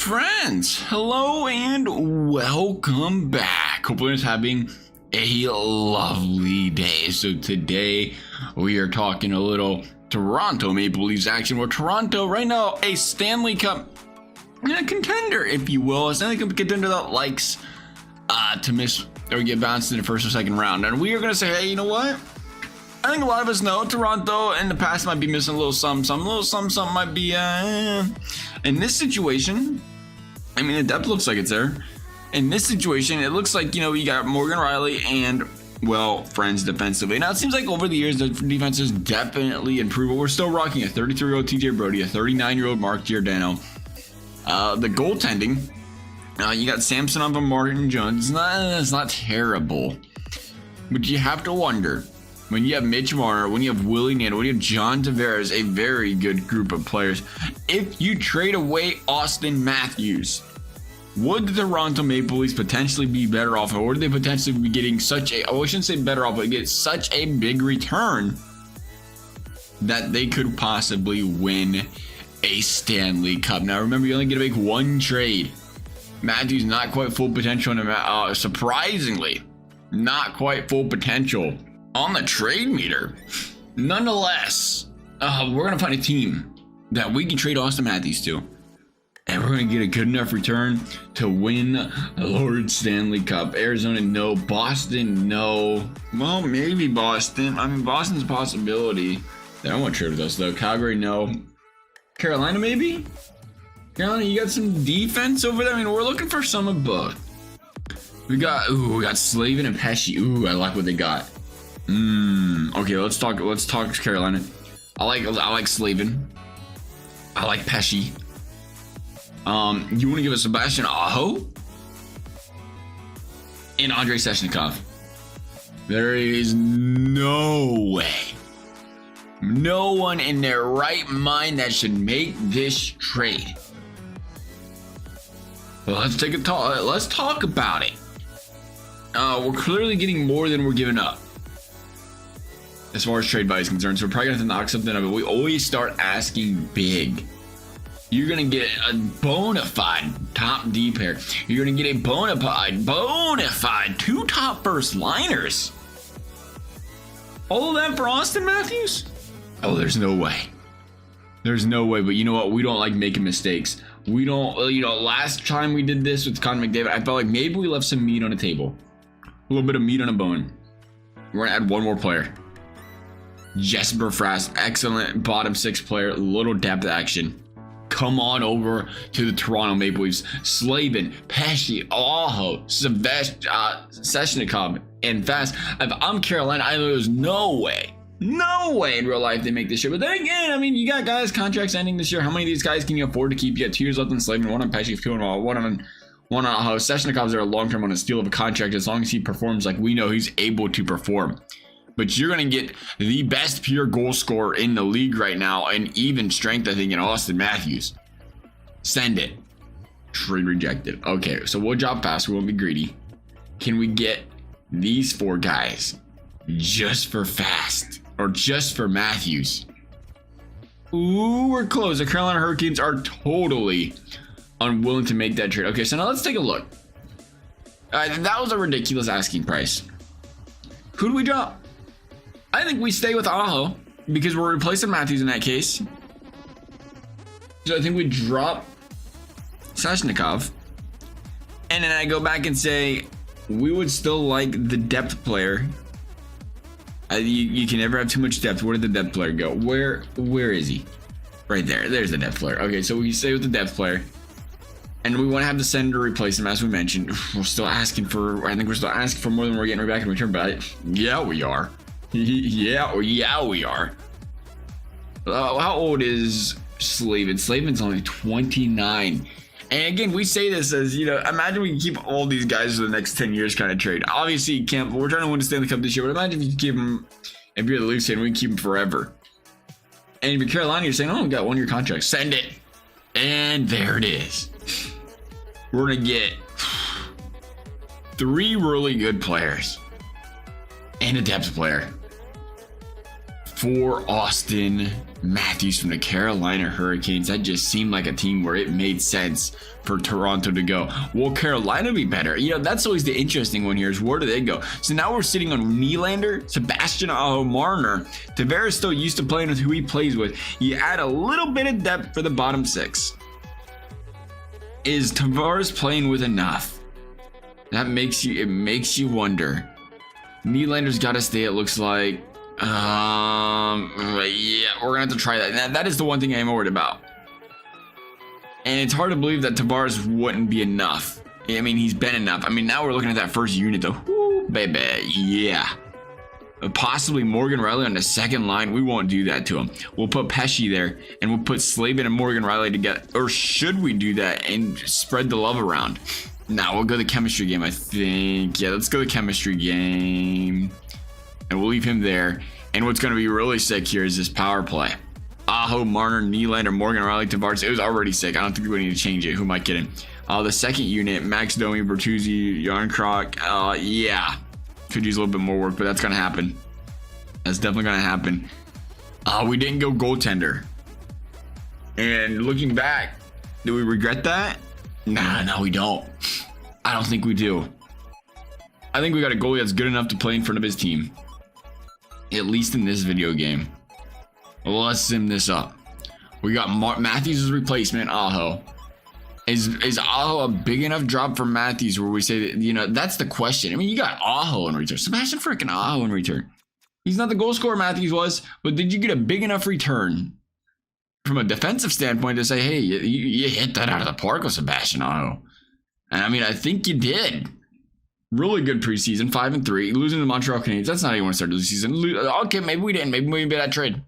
friends, hello and welcome back. Hope everyone's having a lovely day. So today we are talking a little Toronto Maple Leafs action, where Toronto right now a Stanley Cup contender, if you will, a Stanley Cup contender that likes to miss or get bounced in the first or second round. And we are going to say, hey, you know what? I think a lot of us know Toronto in the past might be missing a little something. Might be in this situation. I mean, the depth looks like it's there. In this situation, it looks like, you got Morgan Riley and, well, friends defensively. Now, it seems like over the years, the defense has definitely improved, but we're still rocking a 33-year-old TJ Brody, a 39-year-old Mark Giordano. The goaltending, you got Samson on Martin Jones. It's not terrible, but you have to wonder, when you have Mitch Marner, when you have Willie Nando, when you have John Tavares, a very good group of players, if you trade away Auston Matthews, would the Toronto Maple Leafs potentially be better off, or would they potentially be getting such a, I shouldn't say better off, but get such a big return that they could possibly win a Stanley Cup? Now, remember, you only get to make one trade. Matthews not quite full potential, and surprisingly, not quite full potential on the trade meter. Nonetheless, we're going to find a team that we can trade Auston Matthews to, and we're going to get a good enough return to win the Lord Stanley Cup. Arizona, no. Boston, no. Well, maybe Boston. I mean, Boston's a possibility. They don't want to trade with us, though. Calgary, no. Carolina, maybe? Carolina, you got some defense over there? I mean, we're looking for some of both. We got Slavin and Pesci. Ooh, I like what they got. Okay, let's talk Carolina. I like Slavin. I like Pesci. You want to give us Sebastian Aho and Andrei Svechnikov? There is no way, no one in their right mind that should make this trade. Well, let's talk about it. We're clearly getting more than we're giving up as far as trade value is concerned, so we're probably gonna have to knock something up. But we always start asking big. You're gonna get a bona fide top D pair. You're gonna get a bona fide two top first liners. All of that for Auston Matthews? Oh, there's no way. There's no way. But you know what? We don't like making mistakes. We don't. Last time we did this with Connor McDavid, I felt like maybe we left some meat on the table, a little bit of meat on a bone. We're gonna add one more player. Jesper Fast, excellent bottom six player, little depth action. Come on over to the Toronto Maple Leafs. Slavin, Pesci, Aho, Svechnikov, and Fast. If I'm Carolina, I know there's no way in real life they make this year. But then again, I mean, you got guys contracts ending this year. How many of these guys can you afford to keep? You got 2 years left on Slavin, one on Pesci, two on one on Aho. Svechnikov's there a long term on a steal of a contract as long as he performs like we know he's able to perform. But you're going to get the best pure goal scorer in the league right now, and even strength, I think, in Auston Matthews. Send it. Trade rejected. Okay, so we'll drop fast. We won't be greedy. Can we get these four guys just for Fast or just for Matthews? Ooh, we're close. The Carolina Hurricanes are totally unwilling to make that trade. Okay, so now let's take a look. That was a ridiculous asking price. Who do we drop? I think we stay with Aho because we're replacing Matthews in that case. So I think we drop Svechnikov, and then I go back and say we would still like the depth player. You can never have too much depth. Where did the depth player go? Where is he? Right there. There's the depth player. Okay, so we stay with the depth player, and we want to have the center replace him, as we mentioned. We're still asking for. I think we're still asking for more than we're getting back in return. But yeah, we are. Yeah, we are. How old is Slavin? Slavin's only 29. And again, we say this as, imagine we can keep all these guys for the next 10 years kind of trade. Obviously, you can't. We're trying to win the Stanley Cup this year, but imagine if you keep them, if you're the Leafs fan, we can keep them forever. And if you're Carolina, you're saying, oh, we got 1 year contract. Send it. And there it is. We're going to get 3 really good players and a depth player for Auston Matthews from the Carolina Hurricanes. That just seemed like a team where it made sense for Toronto to go. Will Carolina be better? You know, that's always the interesting one here, is where do they go? So now we're sitting on Nylander, Sebastian Aho, Marner. Tavares still used to playing with who he plays with. You add a little bit of depth for the bottom six. Is Tavares playing with enough? That makes you wonder. Nylander's got to stay, it looks like. Yeah, we're gonna have to try that. That is the one thing I'm worried about. And it's hard to believe that Tavares wouldn't be enough. I mean, he's been enough. I mean, now we're looking at that first unit though. Woo, baby, yeah. Possibly Morgan Riley on the second line. We won't do that to him. We'll put Pesci there, and we'll put Slavin and Morgan Riley together. Or should we do that and spread the love around? Now we'll go the chemistry game, I think. Yeah, let's go the chemistry game. And we'll leave him there. And what's going to be really sick here is this power play. Aho, Marner, Nylander, Morgan Riley, Tavares. It was already sick. I don't think we need to change it. Who am I kidding? The second unit, Max Domi, Bertuzzi, Yarncroc. Yeah. Could use a little bit more work, but that's going to happen. That's definitely going to happen. We didn't go goaltender. And looking back, do we regret that? Nah, no, we don't. I don't think we do. I think we got a goalie that's good enough to play in front of his team. At least in this video game. Well, let's sim this up. We got Matthews' replacement, Aho. Is Aho a big enough drop for Matthews where we say that, you know, that's the question. I mean, you got Aho in return. Sebastian freaking Aho in return. He's not the goal scorer Matthews was, but did you get a big enough return from a defensive standpoint to say, hey, you hit that out of the park with Sebastian Aho? And I mean, I think you did. Really good preseason, 5-3, losing to the Montreal Canadiens. That's not even want to start the season. Okay, maybe we didn't. Maybe we made that trade.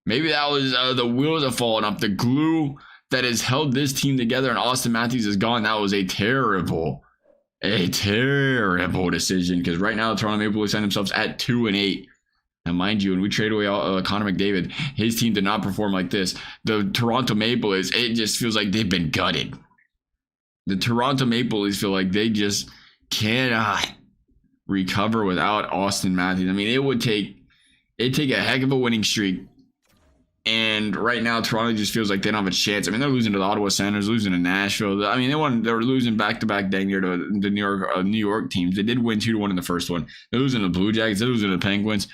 Maybe that was the wheels have fallen off. The glue that has held this team together and Auston Matthews is gone. That was a terrible decision, because right now the Toronto Maple Leafs find themselves at 2-8. And mind you, when we trade away Connor McDavid, his team did not perform like this. The Toronto Maple Leafs, it just feels like they've been gutted. The Toronto Maple Leafs feel like they just cannot recover without Auston Matthews. I mean, it'd take a heck of a winning streak. And right now, Toronto just feels like they don't have a chance. I mean, they're losing to the Ottawa Senators, losing to Nashville. I mean, they were losing back-to-back dang near to the New York teams. They did win 2-1 in the first one. They're losing to the Blue Jackets. They're losing to the Penguins.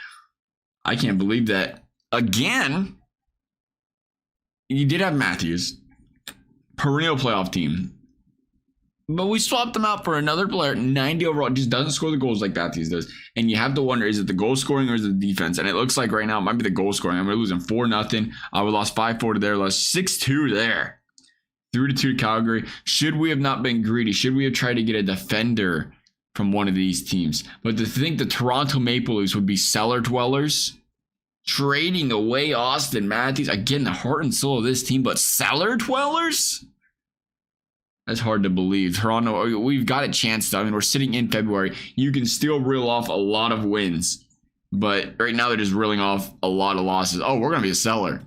I can't believe that. Again, you did have Matthews, perennial playoff team. But we swapped them out for another player, 90 overall, just doesn't score the goals like Matthews does. And you have to wonder, is it the goal scoring or is it the defense? And it looks like right now it might be the goal scoring. We're losing 4-0. We lost 5-4 to there, lost 6-2 there. 3-2 to Calgary. Should we have not been greedy? Should we have tried to get a defender from one of these teams? But to think the Toronto Maple Leafs would be cellar dwellers, trading away Auston Matthews, again, the heart and soul of this team, but cellar dwellers? That's hard to believe. Toronto, we've got a chance though. I mean, we're sitting in February. You can still reel off a lot of wins. But right now they're just reeling off a lot of losses. Oh, we're going to be a seller.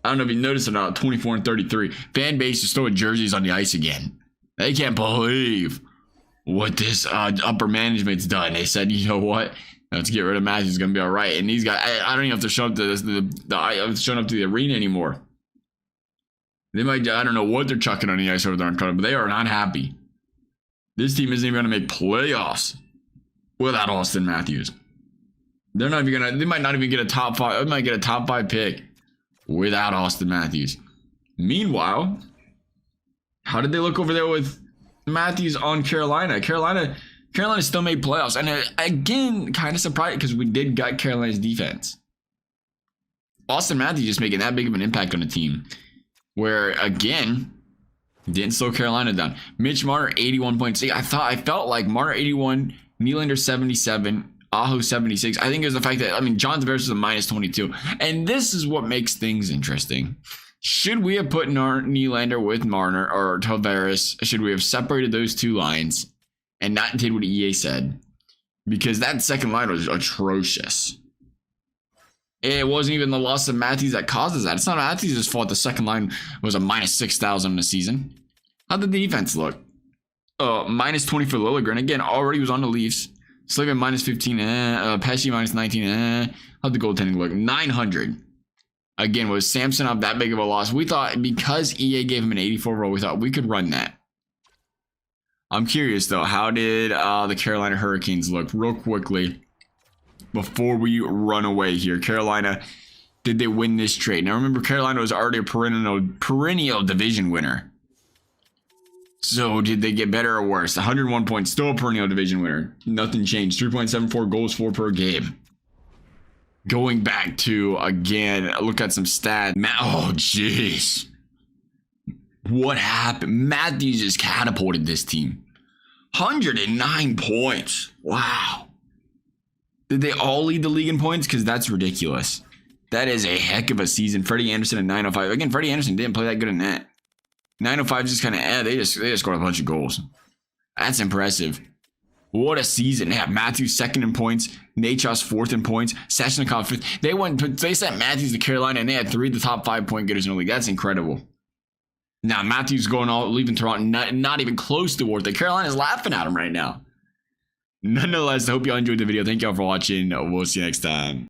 I don't know if you noticed or not, 24-33. Fan base is throwing jerseys on the ice again. They can't believe what this upper management's done. They said, you know what? Let's get rid of Matthews. It's going to be all right. And these guys, I don't even have to show up to showing up to the arena anymore. They might, I don't know what they're chucking on the ice over there, but they are not happy. This team isn't even going to make playoffs without Auston Matthews. They're not even going to, they might not even get a top 5, they might get a top 5 pick without Auston Matthews. Meanwhile, how did they look over there with Matthews on Carolina? Carolina still made playoffs. And again, kind of surprised because we did gut Carolina's defense. Auston Matthews just making that big of an impact on the team. Where, again, didn't slow Carolina down. Mitch Marner, 81.6. I felt like Marner, 81, Nylander, 77, Aho, 76. I think it was the fact that, I mean, John Tavares is a minus 22. And this is what makes things interesting. Should we have put Nylander with Marner or Tavares? Should we have separated those two lines and not did what EA said? Because that second line was atrocious. It wasn't even the loss of Matthews that causes that. It's not Matthews' fault the second line was a minus 6,000 in the season. How did the defense look? Minus 20 for Liljegren. Again, already was on the Leafs. Slavin minus 15, Pesci minus 19, how'd the goaltending look? 900. Again, was Samsonov that big of a loss? We thought because EA gave him an 84 roll, we thought we could run that. I'm curious though, how did the Carolina Hurricanes look real quickly before we run away here? Carolina, did they win this trade? Now remember, Carolina was already a perennial division winner. So did they get better or worse? 101 points, still a perennial division winner. Nothing changed. 3.74 goals for per game. Going back to, again, look at some stats. Oh, jeez. What happened? Matthews just catapulted this team. 109 points. Wow. Did they all lead the league in points? Because that's ridiculous. That is a heck of a season. Freddie Anderson at 905. Again, Freddie Anderson didn't play that good in net. 905 is just kind of, they just scored a bunch of goals. That's impressive. What a season. They have Matthews second in points, Nachos fourth in points, Sashnikov fifth. They sent Matthews to Carolina and they had 3 of the top 5 point getters in the league. That's incredible. Now Matthews leaving Toronto, not even close to worth it. Carolina's laughing at him right now. Nonetheless, I hope y'all enjoyed the video. Thank y'all for watching. We'll see you next time.